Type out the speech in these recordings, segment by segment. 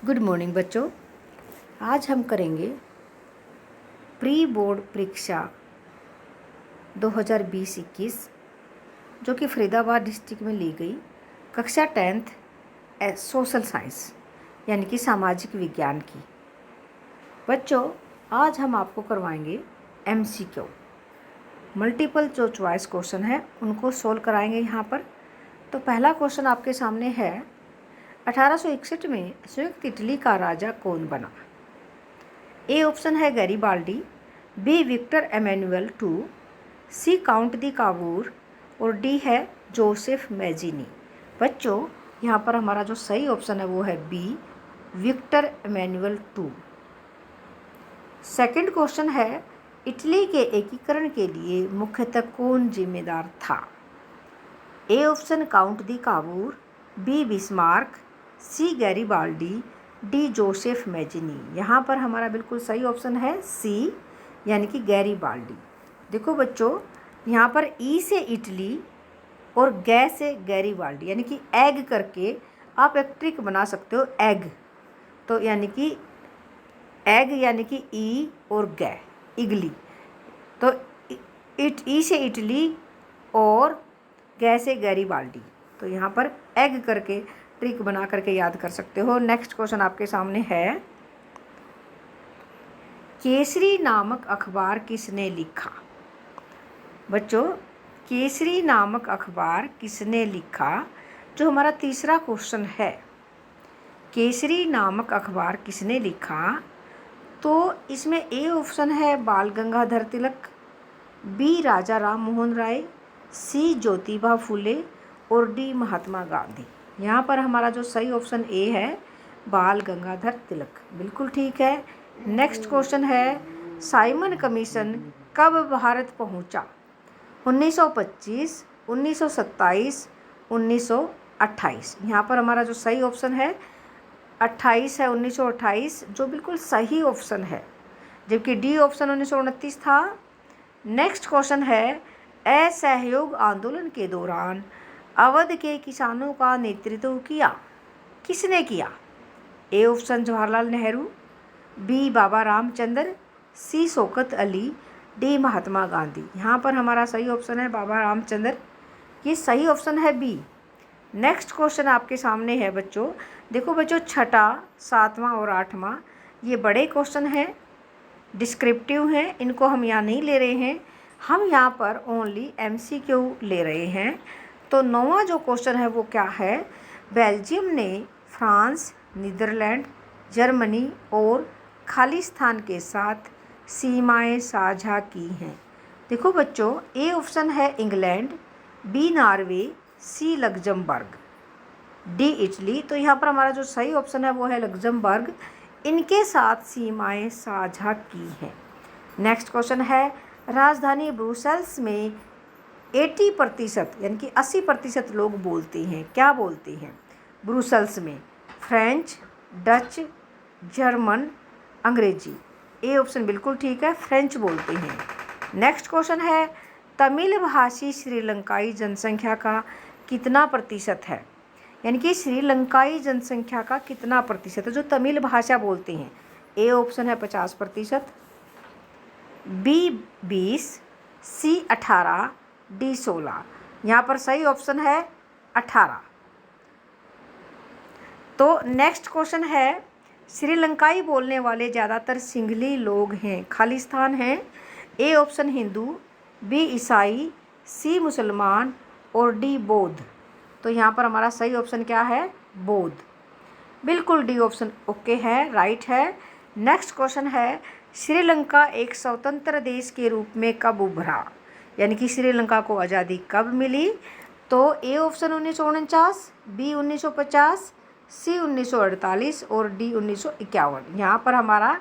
Good morning बच्चों। आज हम करेंगे प्री बोर्ड परीक्षा 2020-21 जो कि फरीदाबाद डिस्ट्रिक्ट में ली गई कक्षा 10th सोशल साइंस यानी कि सामाजिक विज्ञान की। बच्चों, आज हम आपको करवाएंगे MCQ, मल्टीपल जो चॉइस क्वेश्चन है उनको सोल्व कराएंगे यहाँ पर। तो पहला क्वेश्चन आपके सामने है, 1861 में संयुक्त इटली का राजा कौन बना? ए ऑप्शन है Garibaldi, B Victor Emmanuel two, C Count di Cavour और डी है जोसेफ मैजिनी। बच्चों, यहाँ पर हमारा जो सही ऑप्शन है वो है B Victor Emmanuel two. Second question है, इटली के एकीकरण के लिए मुख्यतः कौन जिम्मेदार था? A option Count di Cavour, B Bismarck, C Garibaldi, D Joseph Mazzini. यहाँ पर हमारा बिल्कुल सही ऑप्शन है सी यानी कि गैरीबाल्डी। देखो बच्चों, यहाँ पर ई से इटली और गै से गैरीबाल्डी यानी कि एग करके आप एक ट्रिक बना सकते हो। एग तो यानी कि एग यानी कि ई और गै इगली, तो ई से इटली और गै से गैरीबाल्डी, तो यहाँ पर एग करके ट्रिक बना करके याद कर सकते हो। नेक्स्ट क्वेश्चन आपके सामने है, केसरी नामक अखबार किसने लिखा? बच्चों, केसरी नामक अखबार किसने लिखा, जो हमारा तीसरा क्वेश्चन है। केसरी नामक अखबार किसने लिखा? तो इसमें ए ऑप्शन है बाल गंगाधर तिलक, बी राजा राम मोहन राय, सी ज्योतिबा फुले और डी महात्मा गांधी। यहाँ पर हमारा जो सही ऑप्शन ए है बाल गंगाधर तिलक, बिल्कुल ठीक है। नेक्स्ट क्वेश्चन है, साइमन कमीशन कब भारत पहुँचा? 1925, 1927, 1928। यहाँ पर हमारा जो सही ऑप्शन है 28 है, 1928 जो बिल्कुल सही ऑप्शन है, जबकि डी ऑप्शन 1929 था। नेक्स्ट क्वेश्चन है, असहयोग आंदोलन के दौरान अवध के किसानों का नेतृत्व किसने किया? A option Jawaharlal Nehru, B Baba Ramchandra, C Shaukat Ali, D Mahatma Gandhi. यहाँ पर हमारा सही ऑप्शन है बाबा रामचंद्र, ये सही ऑप्शन है बी। नेक्स्ट क्वेश्चन आपके सामने है बच्चों। देखो बच्चों, छठा, सातवां और आठवां ये बड़े क्वेश्चन हैं, डिस्क्रिप्टिव हैं, इनको हम यहाँ नहीं ले रहे हैं, हम यहाँ पर ओनली MCQ ले रहे हैं। तो नौवां जो क्वेश्चन है वो क्या है, बेल्जियम ने फ्रांस, नीदरलैंड, जर्मनी और खालिस्तान के साथ सीमाएं साझा की हैं। देखो बच्चों, ए ऑप्शन है इंग्लैंड, बी नॉर्वे, सी लग्जमबर्ग, डी इटली। तो यहाँ पर हमारा जो सही ऑप्शन है वो है लग्जमबर्ग, इनके साथ सीमाएं साझा की हैं। नेक्स्ट क्वेश्चन है, राजधानी ब्रुसेल्स में 80% यानी कि 80% लोग बोलते हैं, क्या बोलते हैं ब्रुसेल्स में? फ्रेंच, डच, जर्मन, अंग्रेजी। ए ऑप्शन बिल्कुल ठीक है, फ्रेंच बोलते हैं। नेक्स्ट क्वेश्चन है, तमिल भाषी श्रीलंकाई जनसंख्या का कितना प्रतिशत है? यानी कि श्रीलंकाई जनसंख्या का कितना प्रतिशत है जो तमिल भाषा बोलते हैं? ए ऑप्शन है 50%, बी 20, सी 18, डी 16। यहाँ पर सही ऑप्शन है 18। तो नेक्स्ट क्वेश्चन है, श्रीलंकाई बोलने वाले ज़्यादातर सिंघली लोग हैं, खालिस्तान हैं। ए ऑप्शन हिंदू, बी ईसाई, सी मुसलमान और डी बौद्ध। तो यहाँ पर हमारा सही ऑप्शन क्या है? बौद्ध, बिल्कुल डी ऑप्शन ओके है, राइट है। नेक्स्ट क्वेश्चन है, श्रीलंका एक स्वतंत्र देश के रूप में कब उभरा? यानी कि श्रीलंका को आज़ादी कब मिली? तो ए ऑप्शन 1949, बी 1950, सी 1948 और डी 1951। यहाँ पर हमारा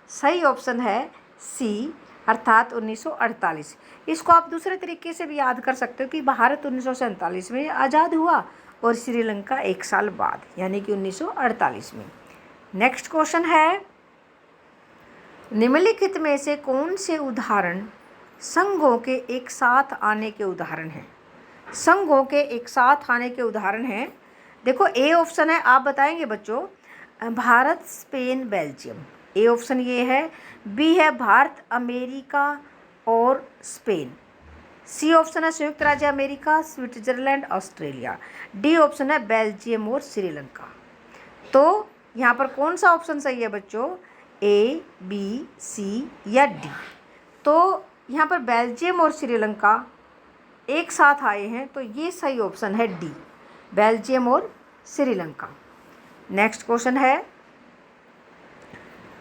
सही ऑप्शन है सी अर्थात 1948। इसको आप दूसरे तरीके से भी याद कर सकते हो कि भारत 1947 में आज़ाद हुआ और श्रीलंका 1 साल बाद यानी कि 1948 में। नेक्स्ट क्वेश्चन है, निम्नलिखित में से कौन से उदाहरण संघों के एक साथ आने के उदाहरण हैं? संघों के एक साथ आने के उदाहरण हैं। देखो, ए ऑप्शन है, आप बताएंगे बच्चों, Bharat, Spain, Belgium. A option ये है। बी है भारत, अमेरिका और स्पेन। सी ऑप्शन है संयुक्त राज्य America, Switzerland, Australia. D option है बेल्जियम और श्रीलंका। तो यहाँ पर कौन सा ऑप्शन सही है बच्चों? ए, बी, सी या डी? तो यहाँ पर बेल्जियम और श्रीलंका एक साथ आए हैं, तो ये सही ऑप्शन है डी, बेल्जियम और श्रीलंका। नेक्स्ट क्वेश्चन है,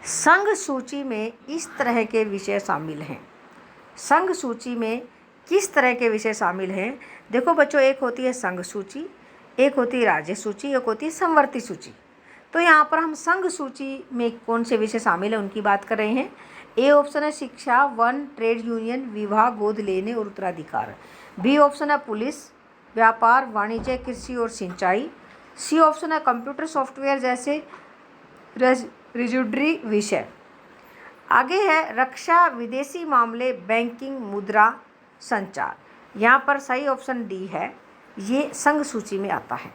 संघ सूची में इस तरह के विषय शामिल हैं। संघ सूची में किस तरह के विषय शामिल हैं? देखो बच्चों, एक होती है संघ सूची, एक होती है राज्य सूची, एक होती है समवर्ती सूची। तो यहाँ पर हम संघ सूची में कौन से विषय शामिल हैं उनकी बात कर रहे हैं। ए ऑप्शन है शिक्षा, वन, ट्रेड यूनियन, विवाह, गोद लेने और उत्तराधिकार। बी ऑप्शन है पुलिस, व्यापार, वाणिज्य, कृषि और सिंचाई। सी ऑप्शन है कंप्यूटर सॉफ्टवेयर जैसे रिज्यूडरी विषय। आगे है रक्षा, विदेशी मामले, बैंकिंग, मुद्रा, संचार। यहाँ पर सही ऑप्शन डी है, ये संघ सूची में आता है।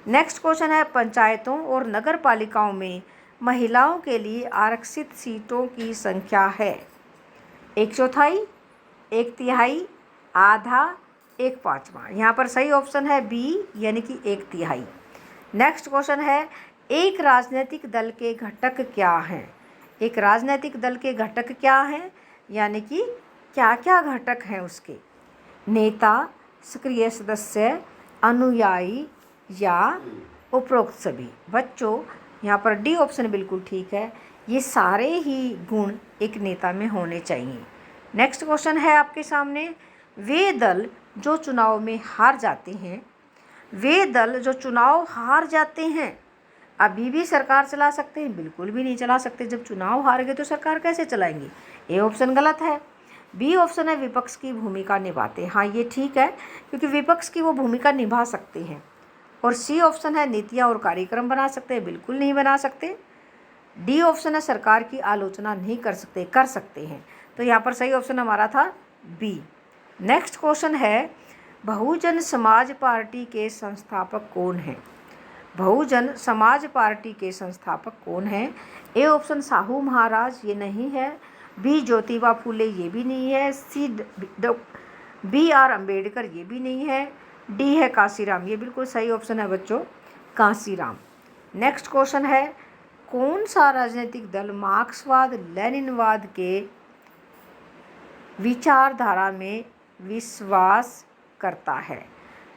नेक्स्ट क्वेश्चन है, पंचायतों और नगर पालिकाओं में महिलाओं के लिए आरक्षित सीटों की संख्या है। 1/4, 1/3, आधा, 1/5। यहाँ पर सही ऑप्शन है बी, यानी कि 1/3। नेक्स्ट क्वेश्चन है, एक राजनीतिक दल के घटक क्या हैं? एक राजनीतिक दल के घटक क्या हैं, यानी कि क्या क्या घटक हैं उसके? नेता, सक्रिय सदस्य, अनुयायी या उपरोक्त सभी। बच्चों यहाँ पर डी ऑप्शन बिल्कुल ठीक है, ये सारे ही गुण एक नेता में होने चाहिए। नेक्स्ट क्वेश्चन है आपके सामने, वे दल जो चुनाव में हार जाते हैं, वे दल जो चुनाव हार जाते हैं अभी भी सरकार चला सकते हैं? बिल्कुल भी नहीं चला सकते। जब चुनाव हार गए तो सरकार कैसे चलाएंगे? ए ऑप्शन गलत है। बी ऑप्शन है विपक्ष की भूमिका निभाते हैं। हाँ, ये ठीक है, क्योंकि विपक्ष की वो भूमिका निभा सकते हैं। और सी ऑप्शन है नीतियाँ और कार्यक्रम बना सकते हैं। बिल्कुल नहीं बना सकते। डी ऑप्शन है सरकार की आलोचना नहीं कर सकते, कर सकते हैं। तो यहाँ पर सही ऑप्शन हमारा था बी। नेक्स्ट क्वेश्चन है, बहुजन समाज पार्टी के संस्थापक कौन हैं? बहुजन समाज पार्टी के संस्थापक कौन हैं? ए ऑप्शन साहू महाराज, ये नहीं है। बी ज्योतिबा फूले, ये भी नहीं है। सी BR अम्बेडकर, ये भी नहीं है। डी है कांसीराम, ये बिल्कुल सही ऑप्शन है बच्चों, कांसीराम। नेक्स्ट क्वेश्चन है, कौन सा राजनीतिक दल मार्क्सवाद लेनिनवाद के विचारधारा में विश्वास करता है?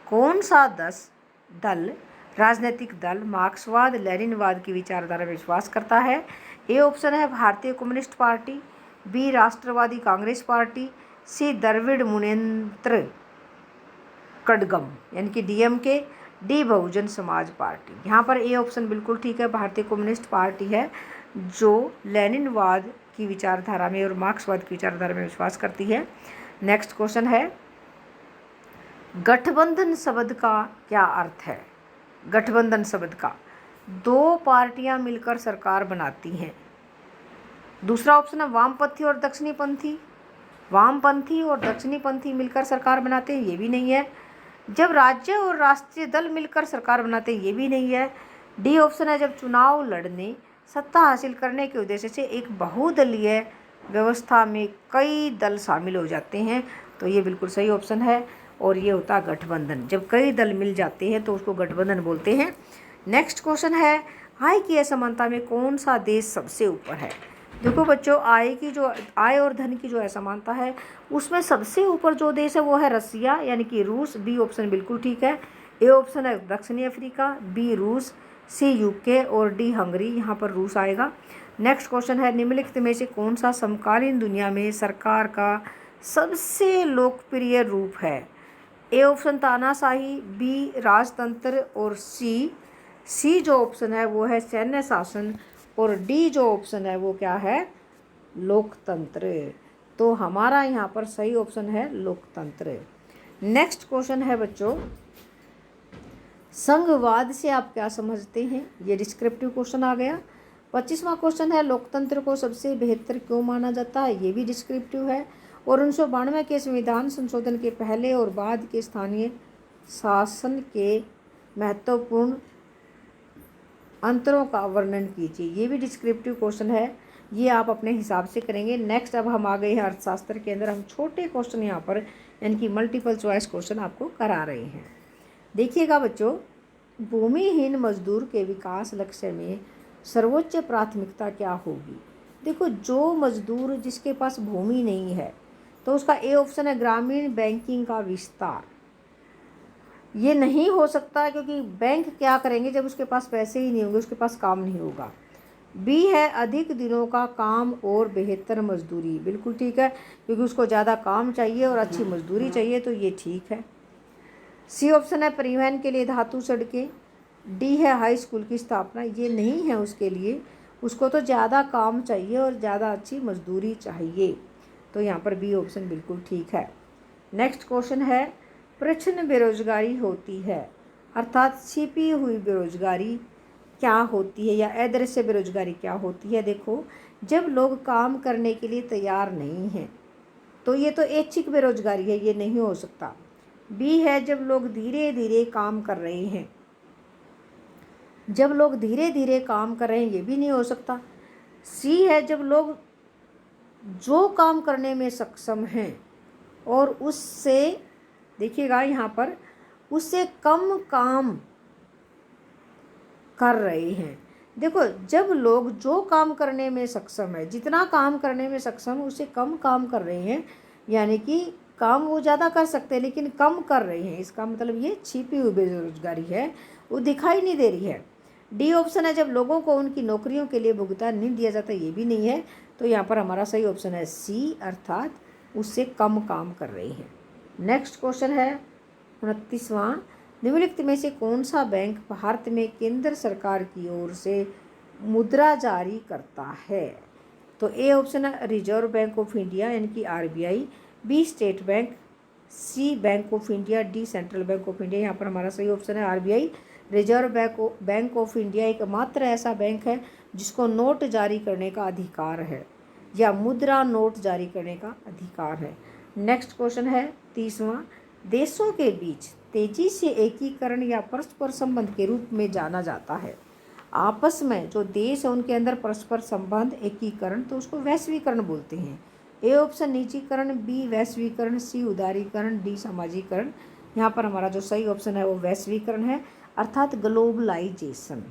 कौन सा दल राजनीतिक दल मार्क्सवाद लेनिनवाद की विचारधारा में विश्वास करता है? ए ऑप्शन है भारतीय कम्युनिस्ट पार्टी, बी राष्ट्रवादी कांग्रेस पार्टी, सी द्रविड़ मुनेत्र कड़गम यानी कि DMK, D Bahujan Samaj party. यहाँ पर ए ऑप्शन बिल्कुल ठीक है, भारतीय कम्युनिस्ट पार्टी है जो लेनिनवाद की विचारधारा में और मार्क्सवाद की विचारधारा में विश्वास करती है। नेक्स्ट क्वेश्चन है, गठबंधन शब्द का क्या अर्थ है? गठबंधन शब्द का, दो पार्टियां मिलकर सरकार बनाती हैं। दूसरा ऑप्शन है वामपंथी और दक्षिणीपंथी, वामपंथी और दक्षिणीपंथी मिलकर सरकार बनाते हैं, ये भी नहीं है। जब राज्य और राष्ट्रीय दल मिलकर सरकार बनाते हैं, ये भी नहीं है। डी ऑप्शन है जब चुनाव लड़ने, सत्ता हासिल करने के उद्देश्य से एक बहुदलीय व्यवस्था में कई दल शामिल हो जाते हैं, तो ये बिल्कुल सही ऑप्शन है। और ये होता है गठबंधन, जब कई दल मिल जाते हैं तो उसको गठबंधन बोलते हैं। नेक्स्ट क्वेश्चन है, आय की असमानता में कौन सा देश सबसे ऊपर है? देखो बच्चों, आय और धन की जो असमानता है उसमें सबसे ऊपर जो देश है वो है रसिया यानी कि रूस। बी ऑप्शन बिल्कुल ठीक है। ए ऑप्शन है दक्षिणी अफ्रीका, बी रूस, सी UK और डी हंगरी। यहाँ पर रूस आएगा। नेक्स्ट क्वेश्चन है, निम्नलिखित में से कौन सा समकालीन दुनिया में सरकार का सबसे लोकप्रिय रूप है? ए ऑप्शन तानाशाही, बी राजतंत्र और सी जो ऑप्शन है वो है सैन्य शासन और डी जो ऑप्शन है वो क्या है? लोकतंत्र। तो हमारा यहाँ पर सही ऑप्शन है लोकतंत्र। नेक्स्ट क्वेश्चन है बच्चों, संघवाद से आप क्या समझते हैं? ये डिस्क्रिप्टिव क्वेश्चन आ गया। 25वां क्वेश्चन है, लोकतंत्र को सबसे बेहतर क्यों माना जाता है? ये भी डिस्क्रिप्टिव है। और 1992 के संविधान संशोधन के पहले और बाद के स्थानीय शासन के महत्वपूर्ण अंतरों का वर्णन कीजिए। ये भी डिस्क्रिप्टिव क्वेश्चन है, ये आप अपने हिसाब से करेंगे। नेक्स्ट अब हम आ गए हैं अर्थशास्त्र के अंदर। हम छोटे क्वेश्चन यहाँ पर यानी कि मल्टीपल चॉइस क्वेश्चन आपको करा रहे हैं। देखिएगा बच्चों, भूमिहीन मजदूर के विकास लक्ष्य में सर्वोच्च प्राथमिकता क्या होगी। देखो, जो मजदूर जिसके पास भूमि नहीं है तो उसका ए ऑप्शन है ग्रामीण बैंकिंग का विस्तार। ये नहीं हो सकता, क्योंकि बैंक क्या करेंगे जब उसके पास पैसे ही नहीं होंगे, उसके पास काम नहीं होगा। बी है अधिक दिनों का काम और बेहतर मजदूरी। बिल्कुल ठीक है, क्योंकि उसको ज़्यादा काम चाहिए और अच्छी मजदूरी चाहिए, तो ये ठीक है। सी ऑप्शन है परिवहन के लिए धातु सड़कें। डी है हाई स्कूल की स्थापना। ये नहीं है उसके लिए, उसको तो ज़्यादा काम चाहिए और ज़्यादा अच्छी मजदूरी चाहिए, तो यहाँ पर बी ऑप्शन बिल्कुल ठीक है। नेक्स्ट क्वेश्चन है, प्रच्छन्न बेरोजगारी होती है अर्थात छिपी हुई बेरोजगारी क्या होती है, या अदृश्य बेरोजगारी क्या होती है। देखो, जब लोग काम करने के लिए तैयार नहीं हैं तो ये तो ऐच्छिक बेरोजगारी है, ये नहीं हो सकता। बी है जब लोग धीरे धीरे काम कर रहे हैं। जब लोग धीरे धीरे काम कर रहे हैं, ये भी नहीं हो सकता। सी है जब लोग जो काम करने में सक्षम हैं और उससे, देखिएगा यहाँ पर, उससे कम काम कर रहे हैं। देखो, जब लोग जो काम करने में सक्षम है, जितना काम करने में सक्षम है उससे कम काम कर रहे हैं, यानी कि काम वो ज़्यादा कर सकते हैं लेकिन कम कर रहे हैं, इसका मतलब ये छिपी हुई बेरोजगारी है, वो दिखाई नहीं दे रही है। डी ऑप्शन है जब लोगों को उनकी नौकरियों के लिए भुगतान नहीं दिया जाता, ये भी नहीं है, तो यहाँ पर हमारा सही ऑप्शन है सी, अर्थात उससे कम काम कर रहे हैं। नेक्स्ट क्वेश्चन है 29वां, निम्नलिखित में से कौन सा बैंक भारत में केंद्र सरकार की ओर से मुद्रा जारी करता है। तो ए ऑप्शन है रिजर्व बैंक ऑफ इंडिया यानी कि RBI. B State Bank. C Bank of India. D Central Bank of India. यहाँ पर हमारा सही ऑप्शन है RBI. Reserve Bank of India एकमात्र ऐसा बैंक है जिसको नोट जारी करने का अधिकार है, या मुद्रा नोट जारी करने का अधिकार है। नेक्स्ट क्वेश्चन है 30वां, देशों के बीच तेजी से एकीकरण या परस्पर संबंध के रूप में जाना जाता है। आपस में जो देश है उनके अंदर परस्पर संबंध, एकीकरण, तो उसको वैश्वीकरण बोलते हैं। ए ऑप्शन निजीकरण, बी वैश्वीकरण, सी उदारीकरण, डी सामाजिकरण। यहाँ पर हमारा जो सही ऑप्शन है वो वैश्वीकरण है, अर्थात ग्लोबलाइजेशन।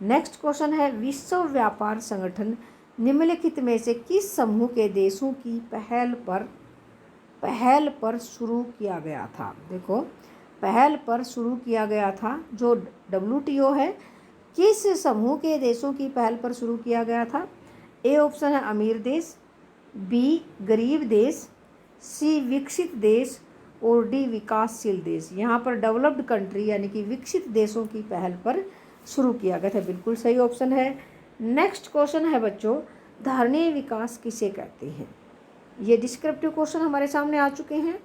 नेक्स्ट क्वेश्चन है, विश्व व्यापार संगठन निम्नलिखित में से किस समूह के देशों की पहल पर शुरू किया गया था। देखो, पहल पर शुरू किया गया था जो WTO है, किस समूह के देशों की पहल पर शुरू किया गया था। ए ऑप्शन है अमीर देश, बी गरीब देश, सी विकसित देश और डी विकासशील देश। यहाँ पर डेवलप्ड कंट्री यानी कि विकसित देशों की पहल पर शुरू किया गया था, बिल्कुल सही ऑप्शन है। नेक्स्ट क्वेश्चन है बच्चों, धारणीय विकास किसे कहते हैं। ये डिस्क्रिप्टिव क्वेश्चन हमारे सामने आ चुके हैं।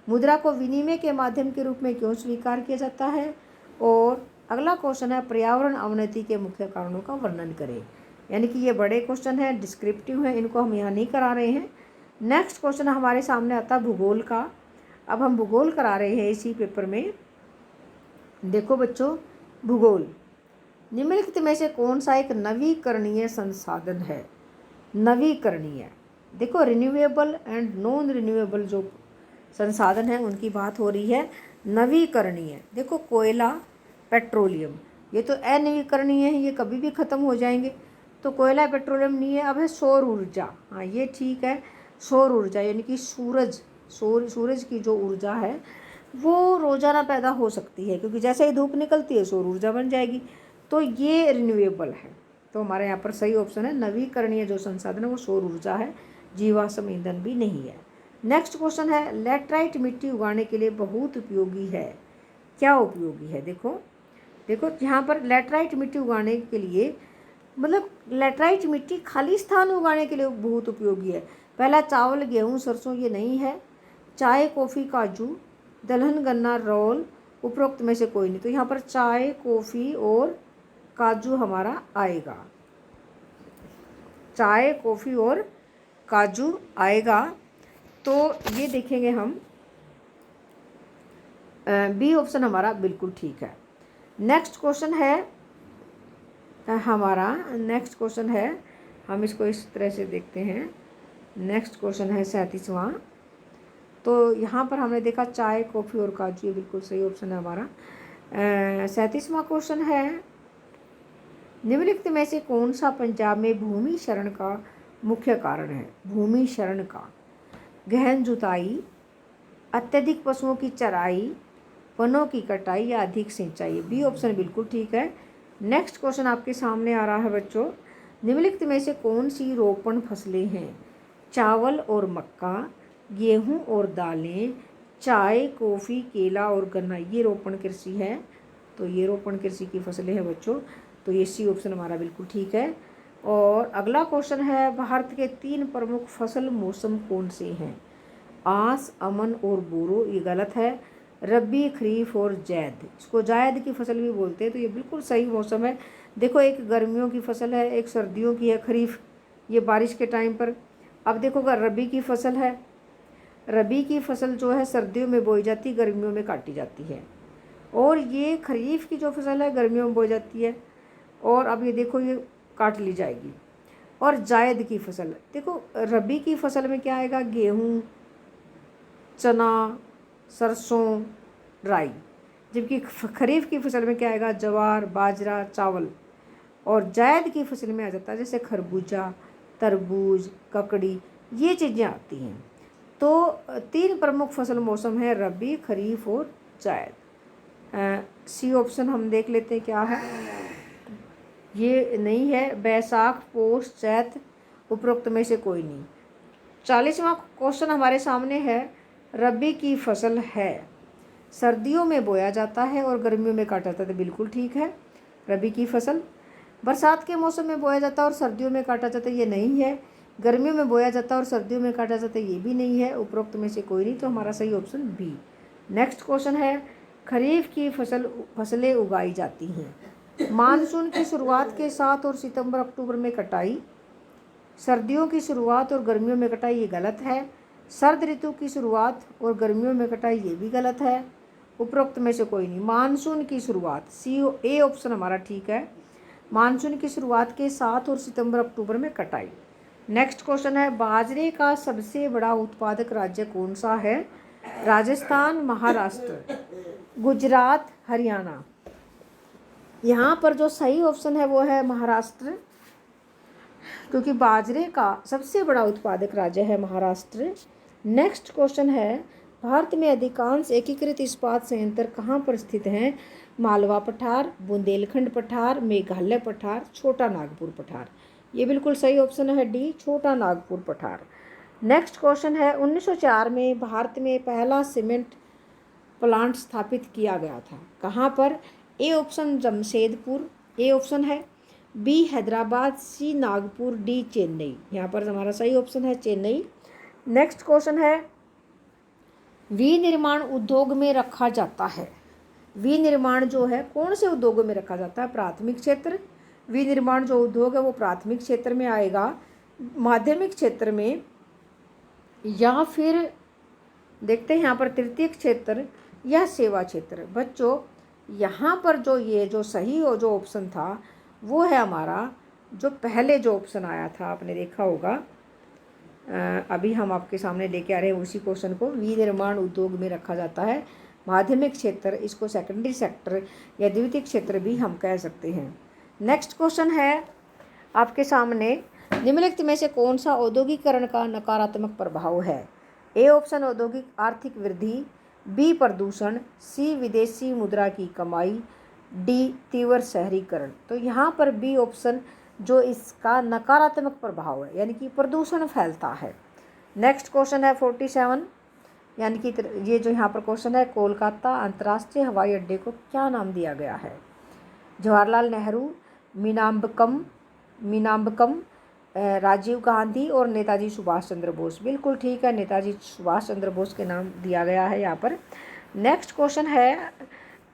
मुद्रा को विनिमय के माध्यम के रूप में क्यों स्वीकार किया जाता है, और अगला क्वेश्चन है पर्यावरण अवनति के मुख्य कारणों का वर्णन करें। यानी कि ये बड़े क्वेश्चन हैं, डिस्क्रिप्टिव हैं, इनको हम यहाँ नहीं करा रहे हैं। नेक्स्ट क्वेश्चन हमारे सामने आता है भूगोल का। अब हम भूगोल करा रहे हैं इसी पेपर में। देखो बच्चों, भूगोल, निम्नलिखित में से कौन सा एक नवीकरणीय संसाधन है। नवीकरणीय, देखो रिन्यूएबल एंड नॉन रिन्यूएबल जो संसाधन है उनकी बात हो रही है। नवीकरणीय, देखो कोयला, पेट्रोलियम, ये तो अनवीकरणीय है, ये कभी भी ख़त्म हो जाएंगे, तो कोयला पेट्रोलियम नहीं है। अब है सौर ऊर्जा, हाँ ये ठीक है, सौर ऊर्जा यानी कि सूरज की जो ऊर्जा है वो रोज़ाना पैदा हो सकती है, क्योंकि जैसे ही धूप निकलती है सौर ऊर्जा बन जाएगी, तो ये रिन्यूएबल है। तो हमारे यहाँ पर सही ऑप्शन है नवीकरणीय जो संसाधन है वो सौर ऊर्जा है, जीवाश्म ईंधन भी नहीं है। नेक्स्ट क्वेश्चन है, लैटराइट मिट्टी उगाने के लिए बहुत उपयोगी है। क्या उपयोगी है, देखो यहाँ पर लैटराइट मिट्टी उगाने के लिए, मतलब लैटराइट मिट्टी खाली स्थान उगाने के लिए बहुत उपयोगी है। पहला, चावल, गेहूँ, सरसों, ये नहीं है। चाय, कॉफ़ी, काजू, दलहन, गन्ना, रोल, उपरोक्त में से कोई नहीं, तो यहाँ पर चाय, कॉफ़ी और काजू हमारा आएगा। चाय, कॉफ़ी और काजू आएगा, तो ये देखेंगे हम, बी ऑप्शन हमारा बिल्कुल ठीक है। नेक्स्ट क्वेश्चन है हमारा नेक्स्ट क्वेश्चन है, हम इसको इस तरह से देखते हैं। नेक्स्ट क्वेश्चन है 37वां। तो यहाँ पर हमने देखा चाय, कॉफ़ी और काजू, ये बिल्कुल सही ऑप्शन है हमारा। 37वां क्वेश्चन है, निम्नलिखित में से कौन सा पंजाब में भूमि क्षरण का मुख्य कारण है? भूमि क्षरण का गहन जुताई, अत्यधिक पशुओं की चराई, वनों की कटाई या अधिक सिंचाई। बी ऑप्शन बिल्कुल ठीक है। नेक्स्ट क्वेश्चन आपके सामने आ रहा है बच्चों, निम्नलिखित में से कौन सी रोपण फसलें हैं? चावल और मक्का, गेहूं और दालें, चाय, कॉफ़ी, केला और गन्ना। ये रोपण कृषि है, तो ये रोपण कृषि की फसलें हैं बच्चों, तो ये सी ऑप्शन हमारा बिल्कुल ठीक है। और अगला क्वेश्चन है, भारत के 3 प्रमुख फसल मौसम कौन से हैं? आस, अमन और बोरो। ये गलत है। रबी, खरीफ और जैद। इसको जायद की फसल भी बोलते हैं, तो ये बिल्कुल सही मौसम है। देखो, एक गर्मियों की फसल है, एक सर्दियों की है खरीफ, ये बारिश के टाइम पर। अब देखो, अगर रबी की फसल है, रबी की फसल जो है सर्दियों में बोई जाती, गर्मियों में काटी जाती है। और ये खरीफ की जो फसल है गर्मियों में बोई जाती है, और अब ये देखो ये काट ली जाएगी। और जायद की फसल, देखो रबी की फसल में क्या आएगा? गेहूँ, चना, सरसों, राई। जबकि खरीफ की फसल में क्या आएगा? ज्वार, बाजरा, चावल। और जायद की फसल में आ जाता है जैसे खरबूजा, तरबूज, ककड़ी, ये चीज़ें आती हैं। तो 3 प्रमुख फसल मौसम है, रबी, खरीफ और जायद। सी ऑप्शन हम देख लेते हैं क्या है। ये नहीं है। बैसाख, पौष, चैत, उपरोक्त में से कोई नहीं। 40वां क्वेश्चन हमारे सामने है, रबी की फसल है, सर्दियों में बोया जाता है और गर्मियों में काटा जाता है। बिल्कुल ठीक है, रबी की फसल बरसात के मौसम में बोया जाता है और सर्दियों में काटा जाता है, ये नहीं है। गर्मियों में बोया जाता है और सर्दियों में काटा जाता है, ये भी नहीं है। उपरोक्त में से कोई नहीं, तो हमारा सही ऑप्शन बी। नेक्स्ट क्वेश्चन है, खरीफ की फसलें उगाई जाती हैं। मानसून की शुरुआत के साथ और सितंबर अक्टूबर में कटाई, सर्दियों की शुरुआत और गर्मियों में कटाई, ये गलत है। सर्द ऋतु की शुरुआत और गर्मियों में कटाई, ये भी गलत है। उपरोक्त में से कोई नहीं। मानसून की शुरुआत, सी ए ऑप्शन हमारा ठीक है। मानसून की शुरुआत के साथ और सितंबर अक्टूबर में कटाई। नेक्स्ट क्वेश्चन है, बाजरे का सबसे बड़ा उत्पादक राज्य कौन सा है? राजस्थान, महाराष्ट्र, गुजरात, हरियाणा। यहाँ पर जो सही ऑप्शन है वो है महाराष्ट्र, क्योंकि बाजरे का सबसे बड़ा उत्पादक राज्य है महाराष्ट्र। नेक्स्ट क्वेश्चन है, भारत में अधिकांश एकीकृत इस्पात संयंत्र कहाँ पर स्थित हैं? मालवा पठार, बुंदेलखंड पठार, मेघालय पठार, छोटा नागपुर पठार। ये बिल्कुल सही ऑप्शन है डी, छोटा नागपुर पठार। नेक्स्ट क्वेश्चन है, 1904 में भारत में पहला सीमेंट प्लांट स्थापित किया गया था, कहाँ पर? A option Jamshedpur, A option है। बी हैदराबाद, सी नागपुर, डी चेन्नई। यहाँ पर हमारा सही ऑप्शन है चेन्नई। नेक्स्ट क्वेश्चन है, विनिर्माण उद्योग में रखा जाता है। विनिर्माण जो है कौन से उद्योगों में रखा जाता है? प्राथमिक क्षेत्र। विनिर्माण जो उद्योग है वो प्राथमिक क्षेत्र में आएगा, माध्यमिक क्षेत्र में, या फिर देखते हैं यहाँ पर तृतीयक क्षेत्र या सेवा क्षेत्र। बच्चों यहाँ पर जो सही हो जो ऑप्शन था वो है हमारा जो पहले जो ऑप्शन आया था, आपने देखा होगा। अभी हम आपके सामने लेके आ रहे हैं उसी क्वेश्चन को। विनिर्माण उद्योग में रखा जाता है, माध्यमिक क्षेत्र, इसको सेकेंडरी सेक्टर या द्वितीयक क्षेत्र भी हम कह सकते हैं। नेक्स्ट क्वेश्चन है आपके सामने, निम्नलिखित में से कौन सा औद्योगिकरण का नकारात्मक प्रभाव है? ए ऑप्शन औद्योगिक आर्थिक वृद्धि, बी प्रदूषण, सी विदेशी मुद्रा की कमाई, डी तीव्र शहरीकरण। तो यहाँ पर बी ऑप्शन जो इसका नकारात्मक प्रभाव है, यानी कि प्रदूषण फैलता है। नेक्स्ट क्वेश्चन है 47, यानी कि ये जो यहाँ पर क्वेश्चन है, कोलकाता अंतर्राष्ट्रीय हवाई अड्डे को क्या नाम दिया गया है? जवाहरलाल नेहरू, मीनाम्बकम, राजीव गांधी और नेताजी सुभाष चंद्र बोस। बिल्कुल ठीक है, नेताजी सुभाष चंद्र बोस के नाम दिया गया है यहाँ पर। नेक्स्ट क्वेश्चन है,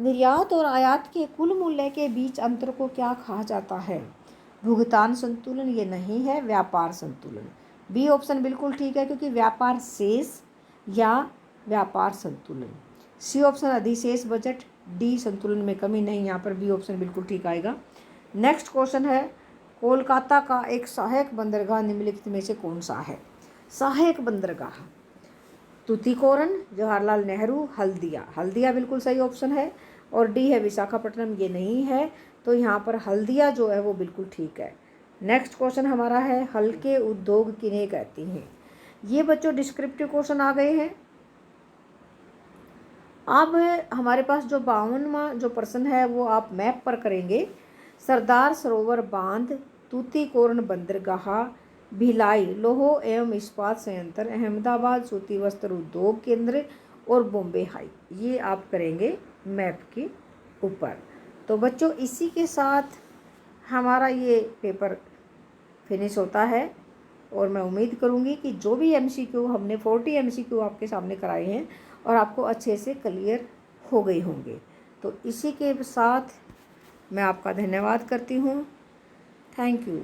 निर्यात और आयात के कुल मूल्य के बीच अंतर को क्या कहा जाता है? भुगतान संतुलन, ये नहीं है। व्यापार संतुलन, बी ऑप्शन बिल्कुल ठीक है, क्योंकि व्यापार शेष या व्यापार संतुलन। सी ऑप्शन अधिशेष बजट, डी संतुलन में कमी नहीं, यहाँ पर बी ऑप्शन बिल्कुल ठीक आएगा। नेक्स्ट क्वेश्चन है, कोलकाता का एक सहायक बंदरगाह निम्नलिखित में से कौन सा है? सहायक बंदरगाह, तूतीकोरन, जवाहरलाल नेहरू, हल्दिया। हल्दिया बिल्कुल सही ऑप्शन है। और डी है विशाखापट्टनम, ये नहीं है। तो यहाँ पर हल्दिया जो है वो बिल्कुल ठीक है। नेक्स्ट क्वेश्चन हमारा है, हल्के उद्योग किन्हें कहती हैं? ये बच्चों डिस्क्रिप्टिव क्वेश्चन आ गए हैं। अब हमारे पास जो 52वां जो प्रश्न है वो आप मैप पर करेंगे। सरदार सरोवर बांध, तूतीकोरन बंदरगाह, भिलाई लौह एवं इस्पात संयंत्र, अहमदाबाद सूती वस्त्र उद्योग केंद्र और बॉम्बे हाई, ये आप करेंगे मैप के ऊपर। तो बच्चों इसी के साथ हमारा ये पेपर फिनिश होता है। और मैं उम्मीद करूँगी कि जो भी MCQ हमने 40 MCQ आपके सामने कराए हैं और आपको अच्छे से क्लियर हो गए होंगे। तो इसी के साथ मैं आपका धन्यवाद करती हूँ। Thank you.